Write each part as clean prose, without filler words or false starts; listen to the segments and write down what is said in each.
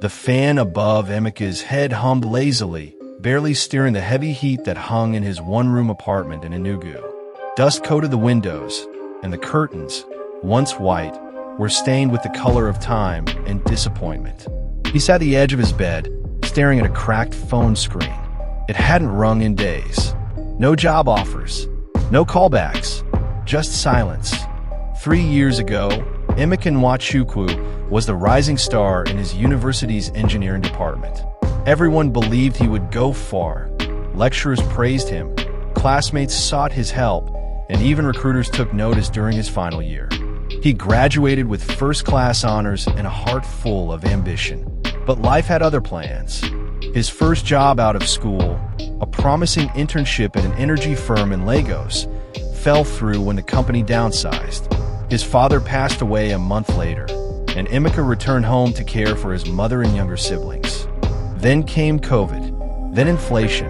The fan above Emeka's head hummed lazily, barely stirring the heavy heat that hung in his one-room apartment in Enugu. Dust coated the windows, and the curtains, once white, were stained with the color of time and disappointment. He sat at the edge of his bed, staring at a cracked phone screen. It hadn't rung in days. No job offers, no callbacks, just silence. 3 years ago, Emeka Nwachukwu was the rising star in his university's engineering department. Everyone believed he would go far. Lecturers praised him, classmates sought his help, and even recruiters took notice during his final year. He graduated with first-class honors and a heart full of ambition. But life had other plans. His first job out of school, a promising internship at an energy firm in Lagos, fell through when the company downsized. His father passed away a month later, and Emeka returned home to care for his mother and younger siblings. Then came COVID, then inflation,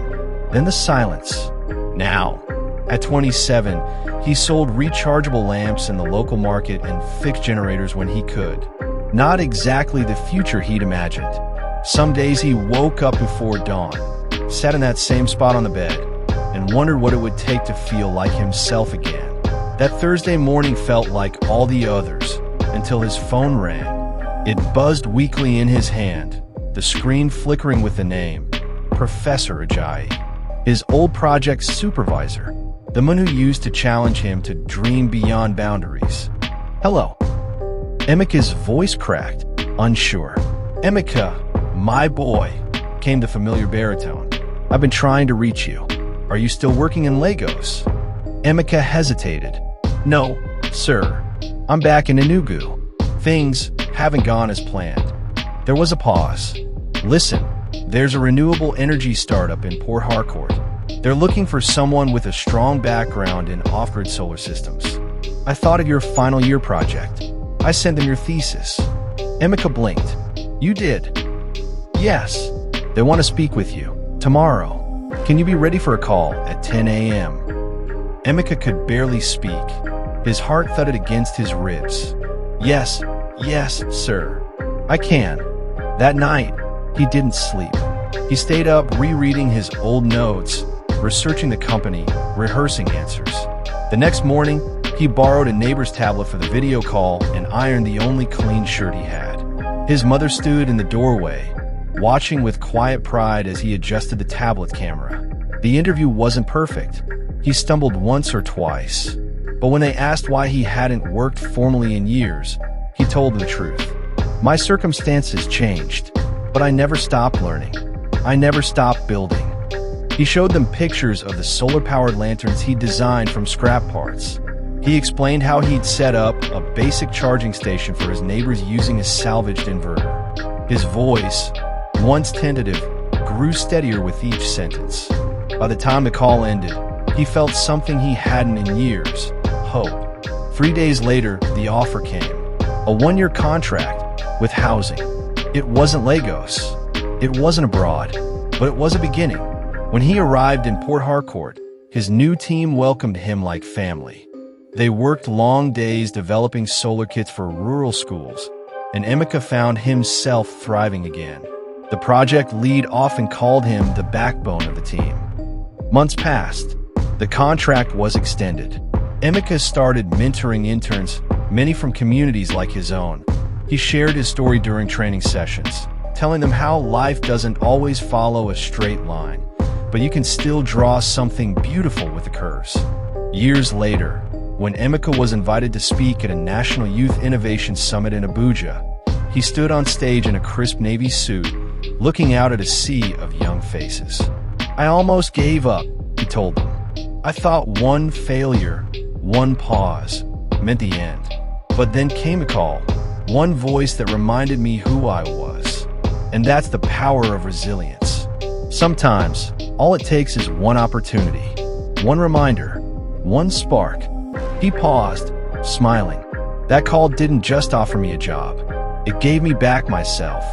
then the silence. Now, at 27, he sold rechargeable lamps in the local market and fixed generators when he could. Not exactly the future he'd imagined. Some days he woke up before dawn, sat in that same spot on the bed, and wondered what it would take to feel like himself again. That Thursday morning felt like all the others, until his phone rang. It buzzed weakly in his hand, the screen flickering with the name, Professor Ajayi, his old project supervisor, the one who used to challenge him to dream beyond boundaries. "Hello." Emeka's voice cracked, unsure. "Emeka, my boy," came the familiar baritone. "I've been trying to reach you. Are you still working in Lagos?" Emeka hesitated. "No, sir. I'm back in Enugu. Things haven't gone as planned." There was a pause. "Listen, there's a renewable energy startup in Port Harcourt. They're looking for someone with a strong background in off-grid solar systems. I thought of your final year project. I sent them your thesis." Emeka blinked. "You did?" "Yes. They want to speak with you. Tomorrow. Can you be ready for a call at 10 a.m.? Emeka could barely speak. His heart thudded against his ribs. Yes, sir. I can." That night, he didn't sleep. He stayed up rereading his old notes, researching the company, rehearsing answers. The next morning, he borrowed a neighbor's tablet for the video call and ironed the only clean shirt he had. His mother stood in the doorway, watching with quiet pride as he adjusted the tablet camera. The interview wasn't perfect. He stumbled once or twice. But when they asked why he hadn't worked formally in years, he told the truth. "My circumstances changed, but I never stopped learning. I never stopped building." He showed them pictures of the solar-powered lanterns he'd designed from scrap parts. He explained how he'd set up a basic charging station for his neighbors using a salvaged inverter. His voice, once tentative, grew steadier with each sentence. By the time the call ended, he felt something he hadn't in years: hope. 3 days later, the offer came. A 1-year contract with housing. It wasn't Lagos. It wasn't abroad, but it was a beginning. When he arrived in Port Harcourt, his new team welcomed him like family. They worked long days developing solar kits for rural schools, and Emeka found himself thriving again. The project lead often called him the backbone of the team. Months passed. The contract was extended. Emeka started mentoring interns, many from communities like his own. He shared his story during training sessions, telling them how life doesn't always follow a straight line, but you can still draw something beautiful with the curves. Years later, when Emeka was invited to speak at a National Youth Innovation Summit in Abuja, he stood on stage in a crisp navy suit, looking out at a sea of young faces. "I almost gave up," he told them. "I thought one failure, one pause, meant the end. But then came a call, one voice that reminded me who I was. And that's the power of resilience. Sometimes, all it takes is one opportunity, one reminder, one spark." He paused, smiling. "That call didn't just offer me a job. It gave me back myself.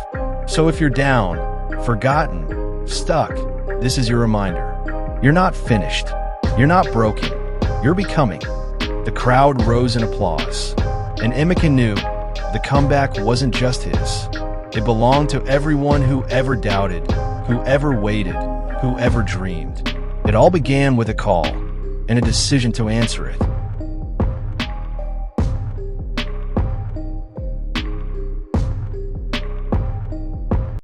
So if you're down, forgotten, stuck, this is your reminder. You're not finished. You're not broken. You're becoming." The crowd rose in applause, and Emeka knew the comeback wasn't just his. It belonged to everyone who ever doubted, who ever waited, who ever dreamed. It all began with a call and a decision to answer it.